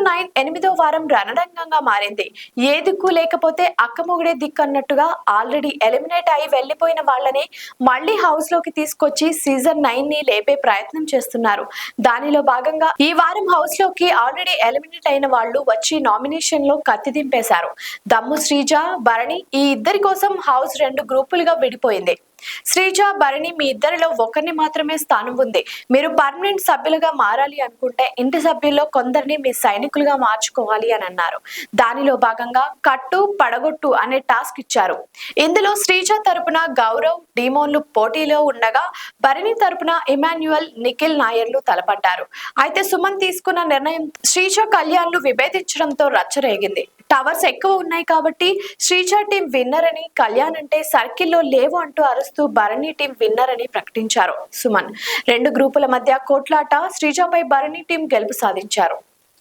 9 8వ వారం రణరంగంగా మారింది. ఏ దిక్కు లేకపోతే అక్కమొగుడే దిక్కు అన్నట్టుగా ఆల్రెడీ ఎలిమినేట్ అయి వెళ్లిపోయిన వాళ్ళని మళ్లీ హౌస్ లోకి తీసుకొచ్చి సీజన్ 9 ని లేపే ప్రయత్నం చేస్తున్నారు. దానిలో భాగంగా ఈ వారం హౌస్ లోకి ఆల్రెడీ ఎలిమినేట్ అయిన వాళ్ళు వచ్చి నామినేషన్ లో కత్తి దింపేశారు. దమ్ము శ్రీజ, భరణి ఈ ఇద్దరి కోసం హౌస్ 2 గ్రూపులుగా విడిపోయింది. శ్రీజ, భరణి మీ ఇద్దరిలో ఒకరిని మాత్రమే స్థానం ఉంది. మీరు పర్మనెంట్ సభ్యులుగా మారాలి అనుకుంటే ఇంటి సభ్యుల్లో కొందరిని మీ సైనికులుగా మార్చుకోవాలి అని అన్నారు. దానిలో భాగంగా కట్టు పడగొట్టు అనే టాస్క్ ఇచ్చారు. ఇందులో శ్రీజ తరపున గౌరవ్, డీమోన్లు పోటీలో ఉండగా భరణి తరపున ఇమాన్యుయల్, నిఖిల్ నాయర్లు తలపడ్డారు. అయితే సుమన్ తీసుకున్న నిర్ణయం శ్రీజ, కళ్యాణ్లు విభేదించడంతో రచ్చరేగింది. టవర్స్ ఎక్కువ ఉన్నాయి కాబట్టి శ్రీజ టీం విన్నర్ అని, కళ్యాణ్ అంటే సర్కిల్లో లేవు అంటూ అరుస్తూ భరణి టీం విన్నర్ అని ప్రకటించారు సుమన్. 2 గ్రూపుల మధ్య కోట్లాట, శ్రీజపై భరణి టీం గెలుపు సాధించారు.